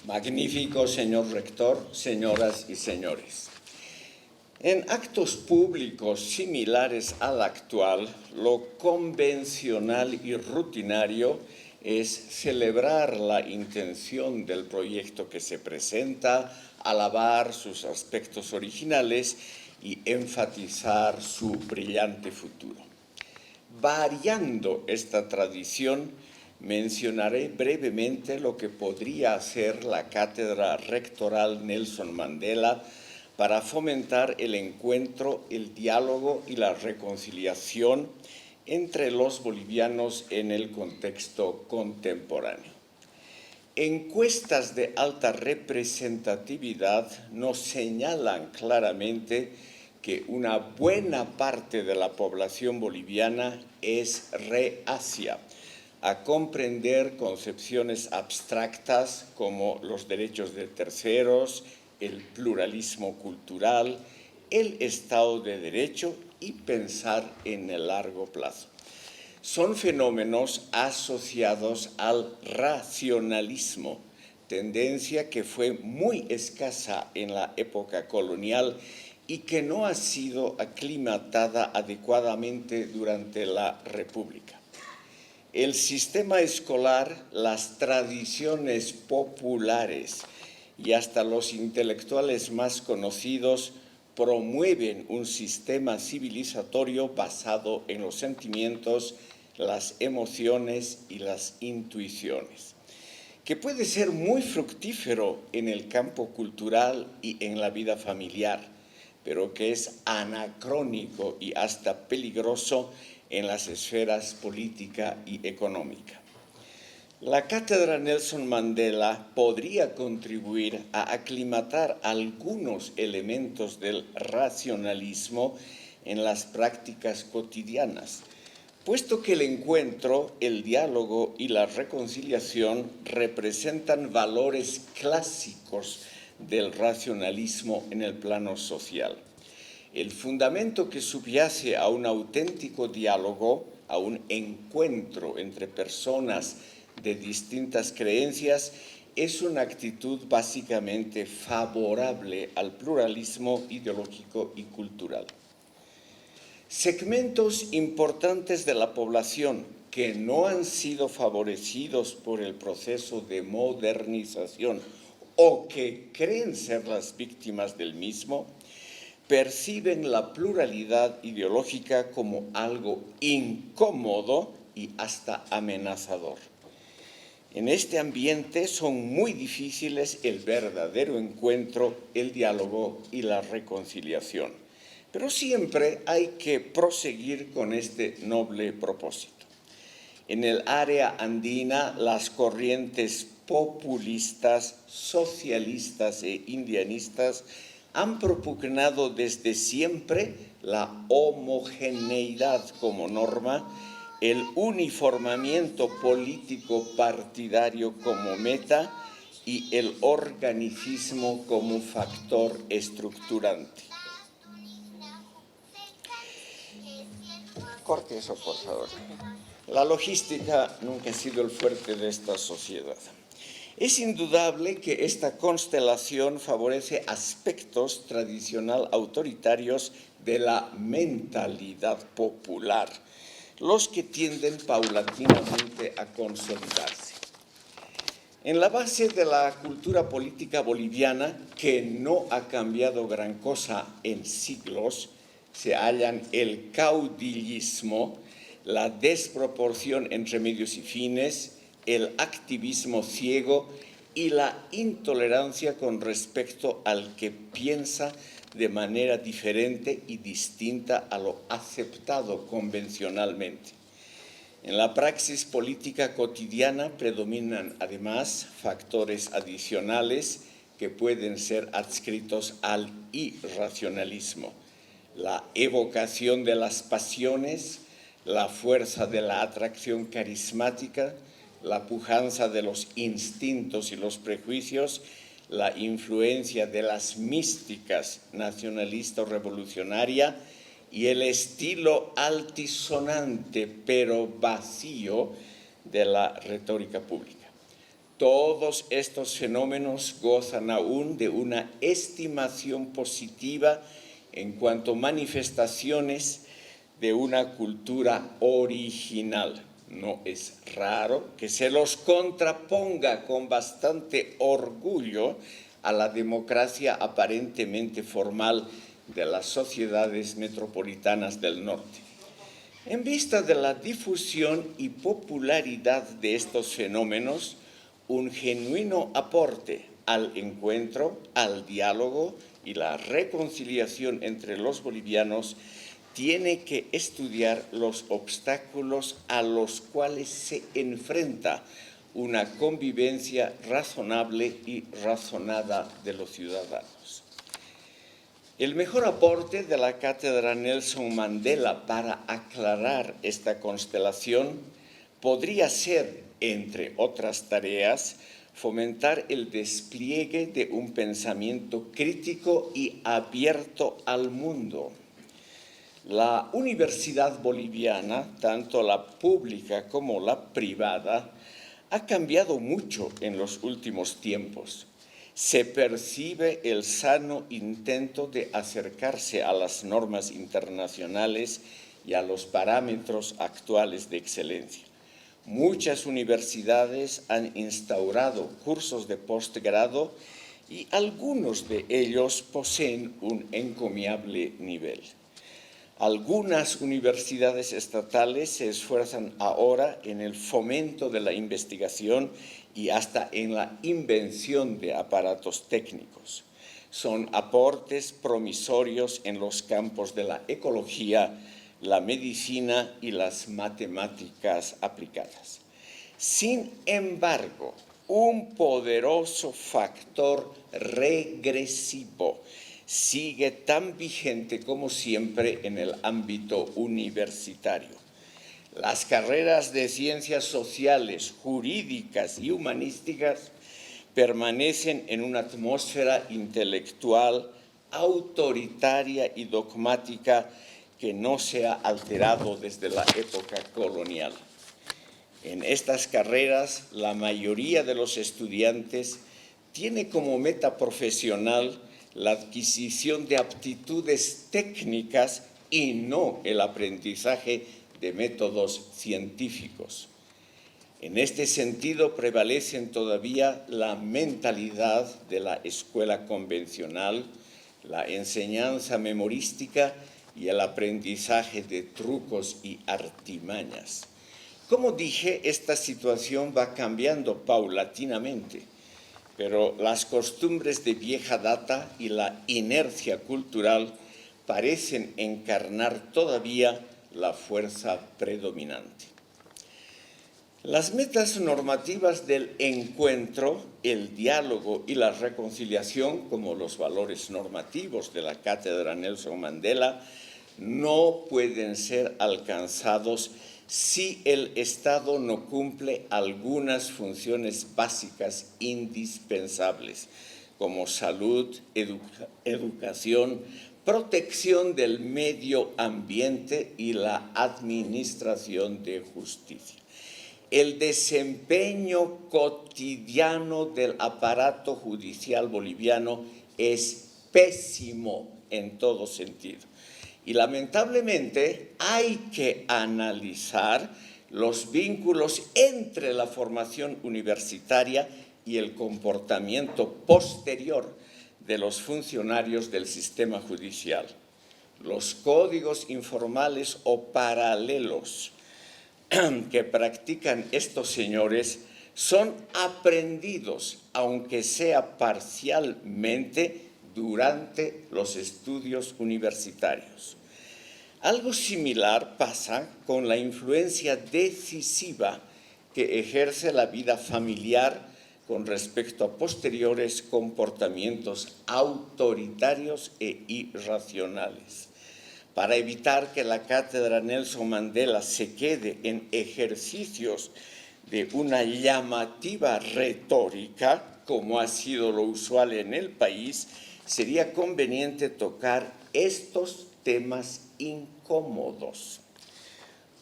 Magnífico señor rector, señoras y señores. En actos públicos similares al actual, lo convencional y rutinario es celebrar la intención del proyecto que se presenta, alabar sus aspectos originales y enfatizar su brillante futuro. Variando esta tradición, mencionaré brevemente lo que podría hacer la Cátedra Rectoral Nelson Mandela para fomentar el encuentro, el diálogo y la reconciliación entre los bolivianos en el contexto contemporáneo. Encuestas de alta representatividad nos señalan claramente que una buena parte de la población boliviana es reacia a comprender concepciones abstractas como los derechos de terceros, el pluralismo cultural, el Estado de Derecho y pensar en el largo plazo. Son fenómenos asociados al racionalismo, tendencia que fue muy escasa en la época colonial y que no ha sido aclimatada adecuadamente durante la República. El sistema escolar, las tradiciones populares y hasta los intelectuales más conocidos promueven un sistema civilizatorio basado en los sentimientos, las emociones y las intuiciones, que puede ser muy fructífero en el campo cultural y en la vida familiar, pero que es anacrónico y hasta peligroso en las esferas política y económica. La Cátedra Nelson Mandela podría contribuir a aclimatar algunos elementos del racionalismo en las prácticas cotidianas, puesto que el encuentro, el diálogo y la reconciliación representan valores clásicos del racionalismo en el plano social. El fundamento que subyace a un auténtico diálogo, a un encuentro entre personas de distintas creencias, es una actitud básicamente favorable al pluralismo ideológico y cultural. Segmentos importantes de la población que no han sido favorecidos por el proceso de modernización o que creen ser las víctimas del mismo, perciben la pluralidad ideológica como algo incómodo y hasta amenazador. En este ambiente son muy difíciles el verdadero encuentro, el diálogo y la reconciliación. Pero siempre hay que proseguir con este noble propósito. En el área andina, las corrientes populistas, socialistas e indianistas han propugnado desde siempre la homogeneidad como norma, el uniformamiento político partidario como meta y el organicismo como factor estructurante. Corte eso, por favor. La logística nunca ha sido el fuerte de esta sociedad. Es indudable que esta constelación favorece aspectos tradicional autoritarios de la mentalidad popular, los que tienden paulatinamente a consolidarse. En la base de la cultura política boliviana, que no ha cambiado gran cosa en siglos, se hallan el caudillismo, la desproporción entre medios y fines, el activismo ciego y la intolerancia con respecto al que piensa de manera diferente y distinta a lo aceptado convencionalmente. En la praxis política cotidiana predominan además factores adicionales que pueden ser adscritos al irracionalismo: la evocación de las pasiones, la fuerza de la atracción carismática, la pujanza de los instintos y los prejuicios, la influencia de las místicas nacionalista o revolucionaria y el estilo altisonante pero vacío de la retórica pública. Todos estos fenómenos gozan aún de una estimación positiva en cuanto a manifestaciones de una cultura original. No es raro que se los contraponga con bastante orgullo a la democracia aparentemente formal de las sociedades metropolitanas del norte. En vista de la difusión y popularidad de estos fenómenos, un genuino aporte al encuentro, al diálogo y la reconciliación entre los bolivianos tiene que estudiar los obstáculos a los cuales se enfrenta una convivencia razonable y razonada de los ciudadanos. El mejor aporte de la Cátedra Nelson Mandela para aclarar esta constelación podría ser, entre otras tareas, fomentar el despliegue de un pensamiento crítico y abierto al mundo. La Universidad Boliviana, tanto la pública como la privada, ha cambiado mucho en los últimos tiempos. Se percibe el sano intento de acercarse a las normas internacionales y a los parámetros actuales de excelencia. Muchas universidades han instaurado cursos de postgrado y algunos de ellos poseen un encomiable nivel. Algunas universidades estatales se esfuerzan ahora en el fomento de la investigación y hasta en la invención de aparatos técnicos. Son aportes promisorios en los campos de la ecología, la medicina y las matemáticas aplicadas. Sin embargo, un poderoso factor regresivo sigue tan vigente como siempre en el ámbito universitario. Las carreras de ciencias sociales, jurídicas y humanísticas permanecen en una atmósfera intelectual autoritaria y dogmática que no se ha alterado desde la época colonial. En estas carreras, la mayoría de los estudiantes tiene como meta profesional la adquisición de aptitudes técnicas y no el aprendizaje de métodos científicos. En este sentido, prevalecen todavía la mentalidad de la escuela convencional, la enseñanza memorística y el aprendizaje de trucos y artimañas. Como dije, esta situación va cambiando paulatinamente, pero las costumbres de vieja data y la inercia cultural parecen encarnar todavía la fuerza predominante. Las metas normativas del encuentro, el diálogo y la reconciliación, como los valores normativos de la Cátedra Nelson Mandela, no pueden ser alcanzados si el Estado no cumple algunas funciones básicas indispensables, como salud, educación, protección del medio ambiente y la administración de justicia. El desempeño cotidiano del aparato judicial boliviano es pésimo en todo sentido. Y lamentablemente hay que analizar los vínculos entre la formación universitaria y el comportamiento posterior de los funcionarios del sistema judicial. Los códigos informales o paralelos que practican estos señores son aprendidos, aunque sea parcialmente, durante los estudios universitarios. Algo similar pasa con la influencia decisiva que ejerce la vida familiar con respecto a posteriores comportamientos autoritarios e irracionales. Para evitar que la Cátedra Nelson Mandela se quede en ejercicios de una llamativa retórica, como ha sido lo usual en el país, sería conveniente tocar estos temas incómodos.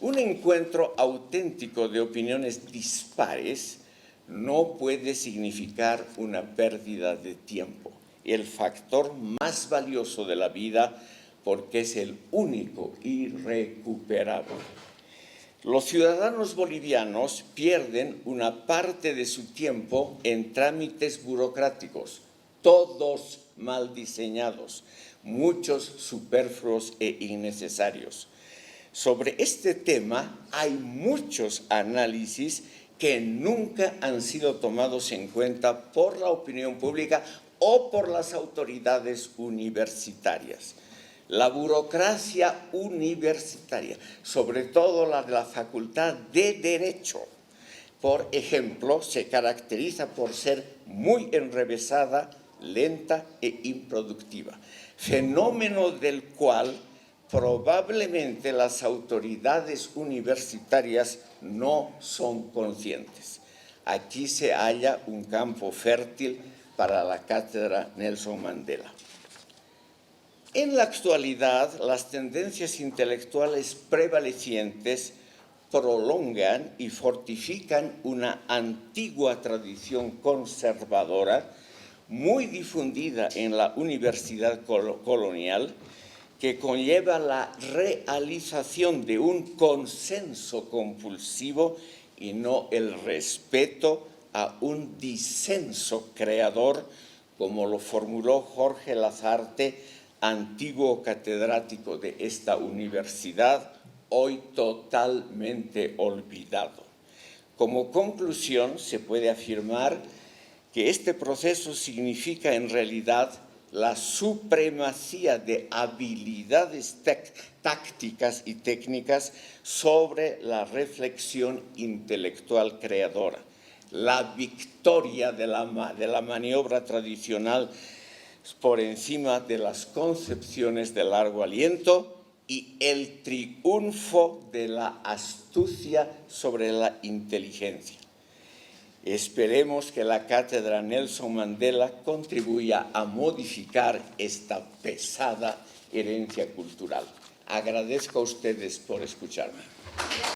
Un encuentro auténtico de opiniones dispares no puede significar una pérdida de tiempo, el factor más valioso de la vida, porque es el único irrecuperable. Los ciudadanos bolivianos pierden una parte de su tiempo en trámites burocráticos, todos mal diseñados, muchos superfluos e innecesarios. Sobre este tema hay muchos análisis que nunca han sido tomados en cuenta por la opinión pública o por las autoridades universitarias. La burocracia universitaria, sobre todo la de la Facultad de Derecho, por ejemplo, se caracteriza por ser muy enrevesada, lenta e improductiva, fenómeno del cual probablemente las autoridades universitarias no son conscientes. Aquí se halla un campo fértil para la cátedra Nelson Mandela. En la actualidad, las tendencias intelectuales prevalecientes prolongan y fortifican una antigua tradición conservadora muy difundida en la universidad colonial, que conlleva la realización de un consenso compulsivo y no el respeto a un disenso creador, como lo formuló Jorge Lazarte, antiguo catedrático de esta universidad, hoy totalmente olvidado. Como conclusión, se puede afirmar que este proceso significa en realidad la supremacía de habilidades tácticas y técnicas sobre la reflexión intelectual creadora, la victoria de la maniobra tradicional por encima de las concepciones de largo aliento y el triunfo de la astucia sobre la inteligencia. Esperemos que la cátedra Nelson Mandela contribuya a modificar esta pesada herencia cultural. Agradezco a ustedes por escucharme.